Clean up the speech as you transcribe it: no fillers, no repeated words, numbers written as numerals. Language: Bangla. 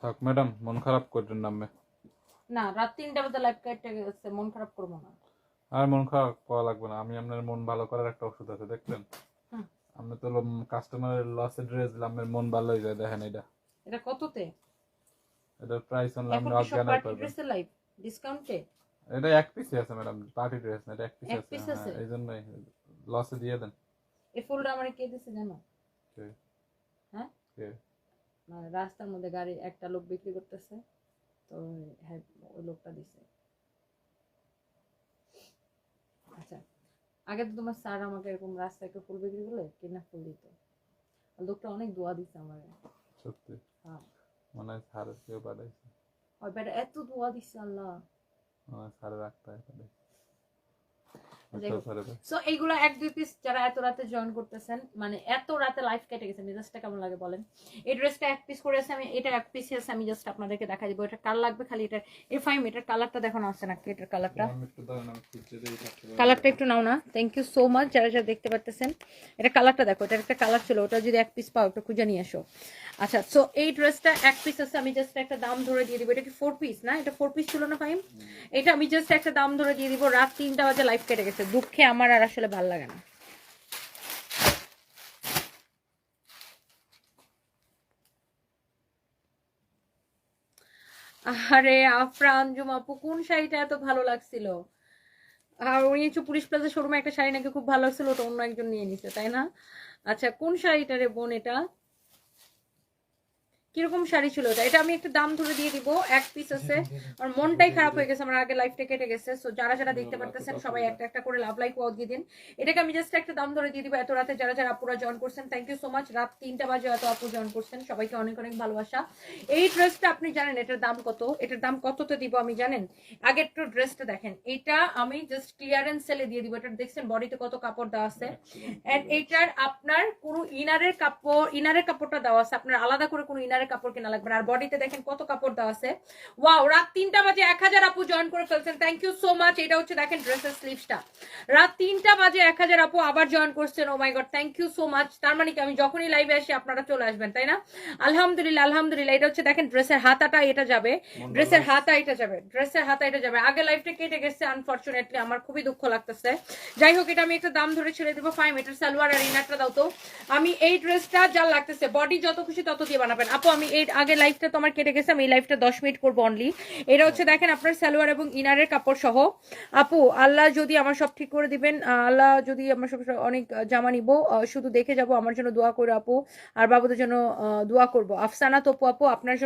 থাক ম্যাডাম, মন খারাপ করবেন না। না, রাত 3টা বাজে লাইভ কেটে গেছে, মন খারাপ করবো না। আর মন খারাপ করা লাগবে না, আমি আপনার মন ভালো করার একটা ওষুধ আছে, দেখলেন? হুম। আপনি তো কাস্টমারের লসে ড্রেস দিলে আপনার মন ভালো হয়ে যায়। দেখেন এটা কততে? এটার প্রাইস অনলি আপনি এখন কি সব অজ্ঞান হয়ে পার্টি পারবেন। ড্রেসের লাইভ ডিসকাউন্টে? এটা এক পিসই আছে ম্যাডাম, পার্টি ড্রেস না, এটা এক পিস এক আছে। পিস হ্যাঁ, আছে? এই জন্যই লসে দিয়ে দেন। এই ফুলটা আমার কে দিছে জানো? কে? হ্যাঁ, কে? মানে রাস্তার মধ্যে গাড়ি একটা লোক বিক্রি করতেছে, তো হ্যাঁ, ওই লোকটা দিছে। আচ্ছা, আগে তো তোমার স্যার আমাকে এরকম রাস্তায় একটু ফুল বিক্রি করলে কিনা ফুল দিত। আর লোকটা অনেক দোয়া দিছে আমার। সত্যি? হ্যাঁ, মনে হয় স্যারের কেউ পাঠাইছে। ওই বেটা এত দোয়া দিছে আল্লাহ। মনে হয় স্যারের রাখতে হয় পাঠাইছে। সো এইগুলো 1-2 পিস যারা এত রাতে জয়েন করতেছেন, মানে এত রাতে লাইভ কেটে গেছে, মেজাজটা কেমন লাগে বলেন? এই ড্রেসটা এক পিস করে আছে, আমি এটা এক পিস আছে, আমি জাস্ট আপনাদেরকে দেখাই দিব। এটা কার লাগবে খালি এটা এই ফাইম, এটার কালারটা দেখানো আছে নাকি? এটার কালারটা একটু নাও না। থ্যাংক ইউ সো মাচ যারা যারা দেখতে পারতেছেন। এটা কালারটা দেখো, এটার একটা কালার ছিল, ওটা যদি এক পিস পাও একটু খুঁজে নিয়ে আসো। আচ্ছা, সো এই ড্রেসটা এক পিস আছে, আমি জাস্ট একটা দাম ধরে দিয়ে দিব। এটা কি 4 পিস না? এটা 4 পিস ছিল না ফাইম? এটা আমি জাস্ট একটা দাম ধরে দিয়ে দিব। রাত 3টা বাজে লাইভ কেটে গেছে, দুঃখে আমার আর আসলে ভালো লাগে না। আরে আফরান জুম আপু, কোন শাড়িটা এত ভালো লাগছিল? আর উনি হচ্ছে পুলিশ প্লাজা শোরুমে একটা শাড়ি নাকি খুব ভালো লাগছিল, ওটা অন্য একজন নিয়ে নিছে, তাই না? আচ্ছা, কোন শাড়িটা রে বোন? এটা কিরকম শাড়ি ছিল এটা? এটা আমি একটা দাম ধরে দিয়ে দিব, এক পিস আছে। আর মনটাই খারাপ হয়ে গেছে আমার, আগে লাইফটা কেটে গেছে। সো যারা যারা দেখতে পারতেছেন সবাই একটা একটা করে লাভ লাইক ওয়াও দিয়ে দিন। এটাকে আমি জাস্ট একটা দাম ধরে দিয়ে দিব এত রাতে যারা যারা আপুরা জয়েন করছেন। থ্যাংক ইউ সো মাচ, রাত 3টা বাজে এত আপু জয়েন করছেন, সবাইকে অনেক অনেক ভালোবাসা। এই ড্রেসটা আপনি জানেন এটার দাম কত? এটার দাম কততে দিব আমি জানেন? আগে একটু ড্রেসটা দেখেন, এটা আমি জাস্ট ক্লিয়ারেন্স সেলে দিয়ে দিব। এটা দেখছেন বডিতে কত কাপড় দেওয়া আছে, এন্ড এইটার আপনার কোনো ইনারের কাপড়টা দেওয়া আছে, আপনার আলাদা করে কোনো ইনারের কাপড় কেনা লাগবে না। আর বডিতে দেখেন কত কাপড় দেওয়া আছে। ওয়াও, রাত 3টা বাজে 1000 আপু জয়েন করে ফেলছেন, থ্যাংক ইউ সো মাচ। এটা হচ্ছে দেখেন ড্রেসের স্লিভসটা, রাত 3টা বাজে 1000 আপু আবার জয়েন করছেন। Oh my god, thank you so much. তার মানে কি আমি যখনই লাইভে আসি আপনারা চলে আসবেন, তাই না? আলহামদুলিল্লাহ আলহামদুলিল্লাহ। এটা হচ্ছে দেখেন ড্রেসের হাতাটা এটা যাবে, ড্রেসের হাতা এটা যাবে, ড্রেসের হাতা এটা যাবে। আগে লাইভটা কেটে গেছে আনফরচুনেটলি, আমার খুবই দুঃখ লাগতেছে। যাই হোক, এটা আমি একটা দাম ধরে ছেড়ে দেবো। 5 মিটার সালোয়ার আর ইনারটা দাও তো। আমি এই ড্রেসটা যা লাগতেছে, বডি যত খুশি তত দিয়ে বানাবেন আপু। আমি এই আগে লাইফটা তোমার কেটে গেছে, আমি এই লাইফটা 10 মিনিট করবো অনলি। এটা হচ্ছে দেখেন আপনার সালোয়ার এবং ইনারের কাপড় সহ। আপু আল্লাহ যদি আমার সব ঠিক করে দিবেন, আল্লাহ যদি আমার সব অনেক জামা নিব, শুধু দেখে যাব, আমার জন্য দোয়া করে আপু, আর বাবুদের জন্য দোয়া করবো। আফসানা তপু আপু আপনার